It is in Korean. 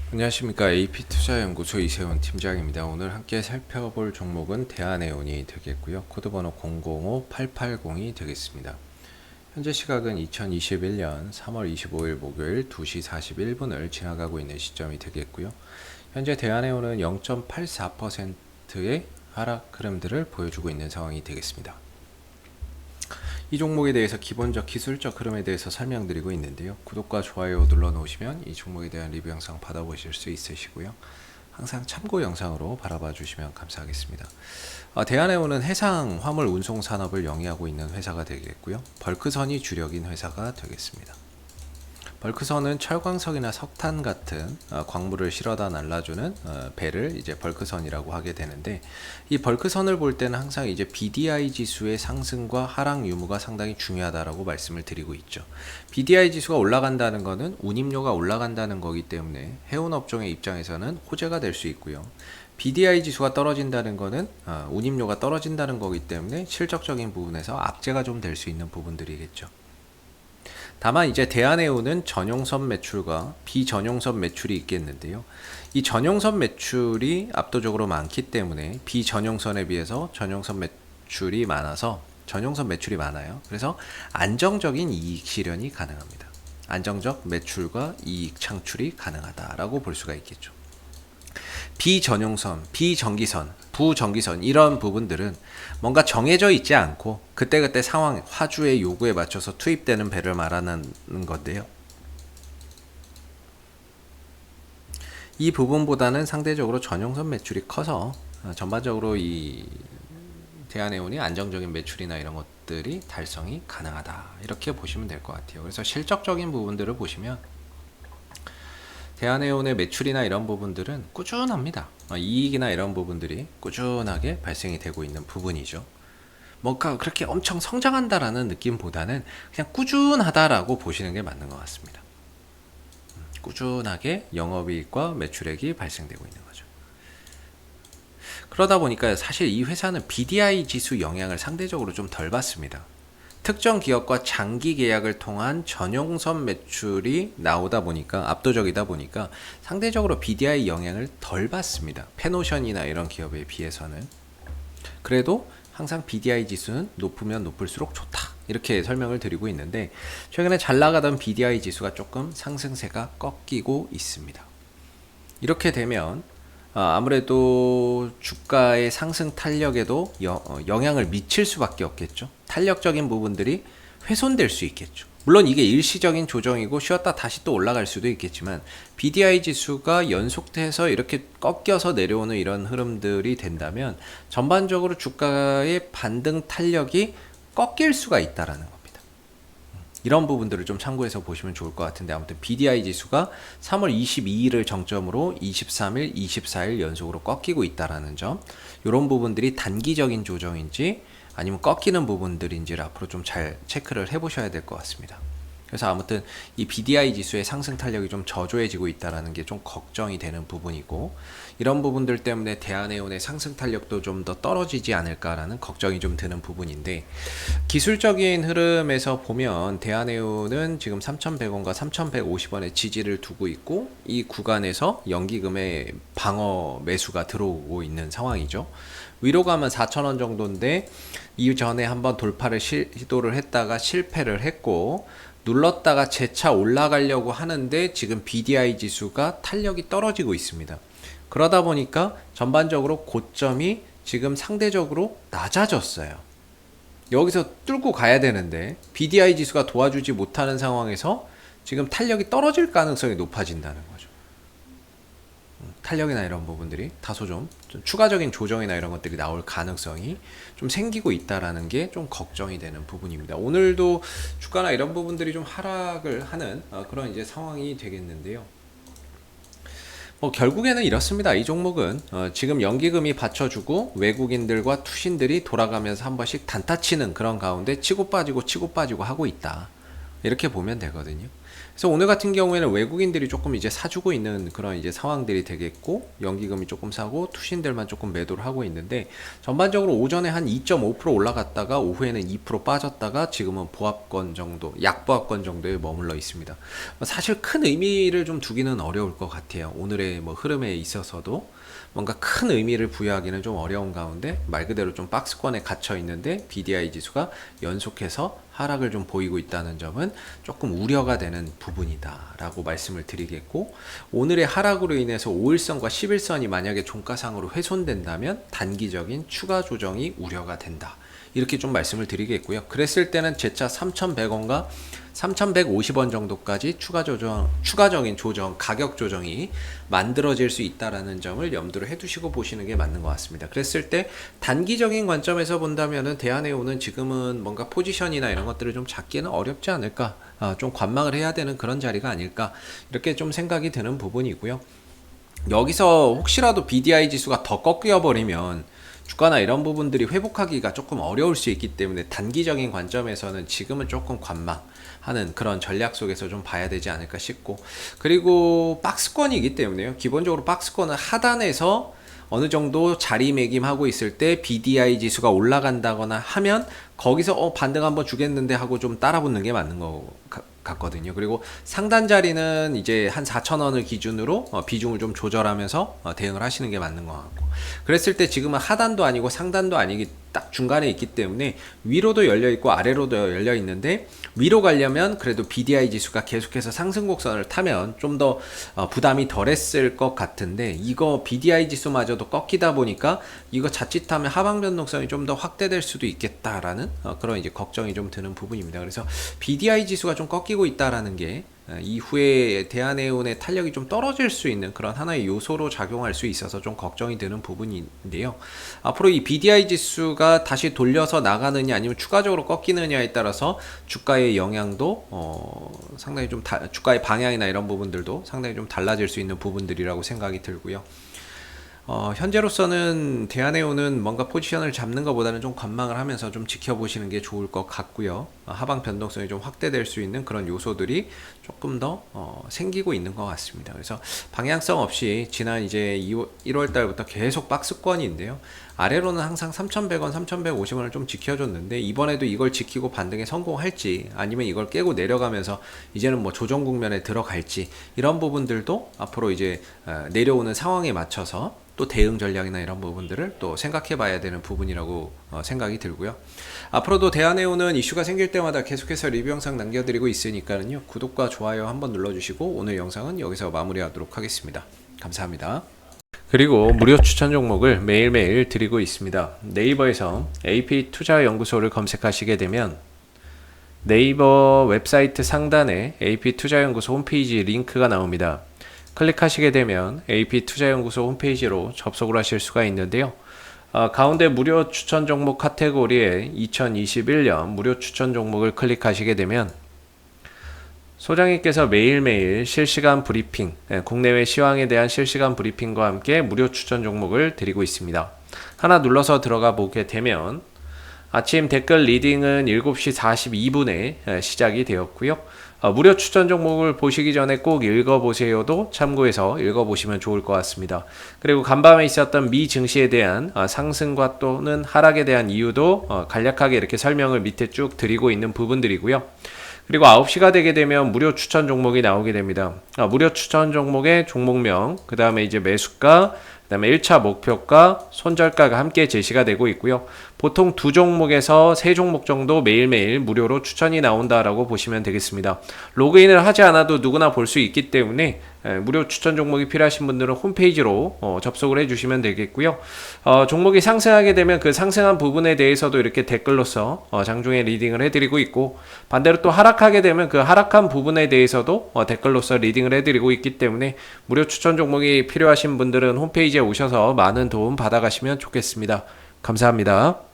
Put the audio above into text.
안녕하십니까. AP투자연구소 이세훈 팀장입니다. 오늘 함께 살펴볼 종목은 대한해운이 되겠고요. 코드번호 005880이 되겠습니다. 현재 시각은 2021년 3월 25일 목요일 2시 41분을 지나가고 있는 시점이 되겠고요. 현재 대한해운은 0.84%의 하락 흐름들을 보여주고 있는 상황이 되겠습니다. 이 종목에 대해서 기본적 기술적 흐름에 대해서 설명드리고 있는데요. 구독과 좋아요 눌러 놓으시면 이 종목에 대한 리뷰 영상 받아보실 수 있으시고요. 항상 참고 영상으로 바라봐 주시면 감사하겠습니다. 대한해운은 해상 화물 운송 산업을 영위하고 있는 회사가 되겠고요. 벌크선이 주력인 회사가 되겠습니다. 벌크선은 철광석이나 석탄 같은 광물을 실어다 날라주는 배를 이제 벌크선이라고 하게 되는데, 이 벌크선을 볼 때는 항상 이제 BDI 지수의 상승과 하락 유무가 상당히 중요하다라고 말씀을 드리고 있죠. BDI 지수가 올라간다는 것은 운임료가 올라간다는 거기 때문에 해운 업종의 입장에서는 호재가 될 수 있고요. BDI 지수가 떨어진다는 것은 운임료가 떨어진다는 거기 때문에 실적적인 부분에서 악재가 좀 될 수 있는 부분들이겠죠. 다만 이제 대한해운은 전용선 매출과 비전용선 매출이 있겠는데요. 이 전용선 매출이 압도적으로 많기 때문에 비전용선에 비해서 전용선 매출이 많아서 전용선 매출이 많아요. 그래서 안정적인 이익 실현이 가능합니다. 안정적 매출과 이익 창출이 가능하다라고 볼 수가 있겠죠. 비전용선, 비정기선, 부정기선 이런 부분들은 뭔가 정해져 있지 않고 그때그때 상황, 화주의 요구에 맞춰서 투입되는 배를 말하는 건데요. 이 부분보다는 상대적으로 전용선 매출이 커서 전반적으로 이 대한해운이 안정적인 매출이나 이런 것들이 달성이 가능하다, 이렇게 보시면 될 것 같아요. 그래서 실적적인 부분들을 보시면 대한해운의 매출이나 이런 부분들은 꾸준합니다. 이익이나 이런 부분들이 꾸준하게 발생이 되고 있는 부분이죠. 뭔가 그렇게 엄청 성장한다라는 느낌보다는 그냥 꾸준하다라고 보시는 게 맞는 것 같습니다. 꾸준하게 영업이익과 매출액이 발생되고 있는 거죠. 그러다 보니까 사실 이 회사는 BDI 지수 영향을 상대적으로 좀 덜 받습니다. 특정 기업과 장기 계약을 통한 전용선 매출이 나오다 보니까, 압도적이다 보니까 상대적으로 BDI 영향을 덜 받습니다. 페노션이나 이런 기업에 비해서는. 그래도 항상 BDI 지수는 높으면 높을수록 좋다, 이렇게 설명을 드리고 있는데, 최근에 잘 나가던 BDI 지수가 조금 상승세가 꺾이고 있습니다. 이렇게 되면 아무래도 주가의 상승 탄력에도 영향을 미칠 수밖에 없겠죠. 탄력적인 부분들이 훼손될 수 있겠죠. 물론 이게 일시적인 조정이고 쉬었다 다시 또 올라갈 수도 있겠지만, BDI 지수가 연속돼서 이렇게 꺾여서 내려오는 이런 흐름들이 된다면 전반적으로 주가의 반등 탄력이 꺾일 수가 있다라는 거. 이런 부분들을 좀 참고해서 보시면 좋을 것 같은데, 아무튼 BDI 지수가 3월 22일을 정점으로 23일, 24일 연속으로 꺾이고 있다라는 점, 이런 부분들이 단기적인 조정인지 아니면 꺾이는 부분들인지를 앞으로 좀 잘 체크를 해보셔야 될 것 같습니다. 그래서 아무튼 이 BDI 지수의 상승 탄력이 좀 저조해지고 있다는 게 좀 걱정이 되는 부분이고, 이런 부분들 때문에 대한해운의 상승 탄력도 좀 더 떨어지지 않을까라는 걱정이 좀 드는 부분인데, 기술적인 흐름에서 보면 대한해운은 지금 3,100원과 3,150원의 지지를 두고 있고, 이 구간에서 연기금의 방어 매수가 들어오고 있는 상황이죠. 위로 가면 4,000원 정도인데 이전에 한번 돌파를 시도를 했다가 실패를 했고, 눌렀다가 재차 올라가려고 하는데 지금 BDI 지수가 탄력이 떨어지고 있습니다. 그러다 보니까 전반적으로 고점이 지금 상대적으로 낮아졌어요. 여기서 뚫고 가야 되는데 BDI 지수가 도와주지 못하는 상황에서 지금 탄력이 떨어질 가능성이 높아진다는 거죠. 탄력이나 이런 부분들이 다소 좀 추가적인 조정이나 이런 것들이 나올 가능성이 좀 생기고 있다라는 게 좀 걱정이 되는 부분입니다. 오늘도 주가나 이런 부분들이 좀 하락을 하는 그런 이제 상황이 되겠는데요. 결국에는 이렇습니다. 이 종목은 지금 연기금이 받쳐주고 외국인들과 투신들이 돌아가면서 한 번씩 단타 치는 그런 가운데 치고 빠지고 하고 있다, 이렇게 보면 되거든요. 그래서 오늘 같은 경우에는 외국인들이 조금 이제 사주고 있는 그런 이제 상황들이 되겠고, 연기금이 조금 사고 투신들만 조금 매도를 하고 있는데, 전반적으로 오전에 한 2.5% 올라갔다가 오후에는 2% 빠졌다가 지금은 보합권 정도, 약보합권 정도에 머물러 있습니다. 사실 큰 의미를 좀 두기는 어려울 것 같아요. 오늘의 뭐 흐름에 있어서도 뭔가 큰 의미를 부여하기는 좀 어려운 가운데 말 그대로 좀 박스권에 갇혀 있는데 BDI 지수가 연속해서 하락을 좀 보이고 있다는 점은 조금 우려가 되는 부분이다 라고 말씀을 드리겠고, 오늘의 하락으로 인해서 5일선과 11선이 만약에 종가상으로 훼손된다면 단기적인 추가 조정이 우려가 된다, 이렇게 좀 말씀을 드리겠고요. 그랬을 때는 제차 3,100원과 3,150원 정도까지 추가적인 조정, 가격 조정이 만들어질 수 있다라는 점을 염두를 해두시고 보시는 게 맞는 것 같습니다. 그랬을 때 단기적인 관점에서 본다면은 대한해운은 지금은 뭔가 포지션이나 이런 것들을 좀 잡기는 어렵지 않을까, 좀 관망을 해야 되는 그런 자리가 아닐까, 이렇게 좀 생각이 드는 부분이고요. 여기서 혹시라도 BDI 지수가 더 꺾여 버리면 주가나 이런 부분들이 회복하기가 조금 어려울 수 있기 때문에 단기적인 관점에서는 지금은 조금 관망하는 그런 전략 속에서 좀 봐야 되지 않을까 싶고, 그리고 박스권이기 때문에요. 기본적으로 박스권은 하단에서 어느 정도 자리매김하고 있을 때 BDI 지수가 올라간다거나 하면 거기서 반등 한번 주겠는데 하고 좀 따라붙는 게 맞는 거 같거든요. 그리고 상단 자리는 이제 한 4,000원을 기준으로 비중을 좀 조절하면서 대응을 하시는 게 맞는 것 같고, 그랬을 때 지금은 하단도 아니고 상단도 아니기 딱 중간에 있기 때문에 위로도 열려 있고 아래로도 열려 있는데, 위로 가려면 그래도 BDI 지수가 계속해서 상승 곡선을 타면 좀 더 부담이 덜했을 것 같은데, 이거 BDI 지수마저도 꺾이다 보니까 이거 자칫하면 하방 변동성이 좀 더 확대될 수도 있겠다라는 그런 이제 걱정이 좀 드는 부분입니다. 그래서 BDI 지수가 좀 꺾이고 있다라는 게 이후에 대한해운의 탄력이 좀 떨어질 수 있는 그런 하나의 요소로 작용할 수 있어서 좀 걱정이 되는 부분인데요. 앞으로 이 BDI 지수가 다시 돌려서 나가느냐 아니면 추가적으로 꺾이느냐에 따라서 주가의 영향도 상당히 좀 주가의 방향이나 이런 부분들도 상당히 좀 달라질 수 있는 부분들이라고 생각이 들고요. 현재로서는 대한해운은 뭔가 포지션을 잡는 것보다는 좀 관망을 하면서 좀 지켜보시는 게 좋을 것 같고요. 하방 변동성이 좀 확대될 수 있는 그런 요소들이 조금 더 생기고 있는 것 같습니다. 그래서 방향성 없이 지난 이제 1월 달부터 계속 박스권인데요. 아래로는 항상 3,100원, 3,150원을 좀 지켜줬는데, 이번에도 이걸 지키고 반등에 성공할지 아니면 이걸 깨고 내려가면서 이제는 뭐 조정 국면에 들어갈지, 이런 부분들도 앞으로 이제 내려오는 상황에 맞춰서 또 대응 전략이나 이런 부분들을 또 생각해 봐야 되는 부분이라고 생각이 들고요. 앞으로도 대한해운은 이슈가 생길 때마다 계속해서 리뷰 영상 남겨드리고 있으니까요. 구독과 좋아요 한번 눌러주시고 오늘 영상은 여기서 마무리하도록 하겠습니다. 감사합니다. 그리고 무료 추천 종목을 매일매일 드리고 있습니다. 네이버에서 AP투자연구소를 검색하시게 되면 네이버 웹사이트 상단에 AP투자연구소 홈페이지 링크가 나옵니다. 클릭하시게 되면 AP투자연구소 홈페이지로 접속을 하실 수가 있는데요. 가운데 무료 추천 종목 카테고리에 2021년 무료 추천 종목을 클릭하시게 되면 소장님께서 매일매일 실시간 브리핑, 국내외 시황에 대한 실시간 브리핑과 함께 무료 추천 종목을 드리고 있습니다. 하나 눌러서 들어가 보게 되면 아침 댓글 리딩은 7시 42분에 시작이 되었고요. 무료 추천 종목을 보시기 전에 꼭 읽어보세요도 참고해서 읽어보시면 좋을 것 같습니다. 그리고 간밤에 있었던 미 증시에 대한 상승과 또는 하락에 대한 이유도 간략하게 이렇게 설명을 밑에 쭉 드리고 있는 부분들이고요. 그리고 9시가 되게 되면 무료 추천 종목이 나오게 됩니다. 무료 추천 종목의 종목명, 그 다음에 이제 매수가, 그 다음에 1차 목표가, 손절가가 함께 제시가 되고 있고요. 보통 2종목에서 3종목 정도 매일매일 무료로 추천이 나온다라고 보시면 되겠습니다. 로그인을 하지 않아도 누구나 볼 수 있기 때문에 무료 추천 종목이 필요하신 분들은 홈페이지로 접속을 해주시면 되겠고요. 종목이 상승하게 되면 그 상승한 부분에 대해서도 이렇게 댓글로서 장중에 리딩을 해드리고 있고, 반대로 또 하락하게 되면 그 하락한 부분에 대해서도 댓글로서 리딩을 해드리고 있기 때문에 무료 추천 종목이 필요하신 분들은 홈페이지에 오셔서 많은 도움 받아가시면 좋겠습니다. 감사합니다.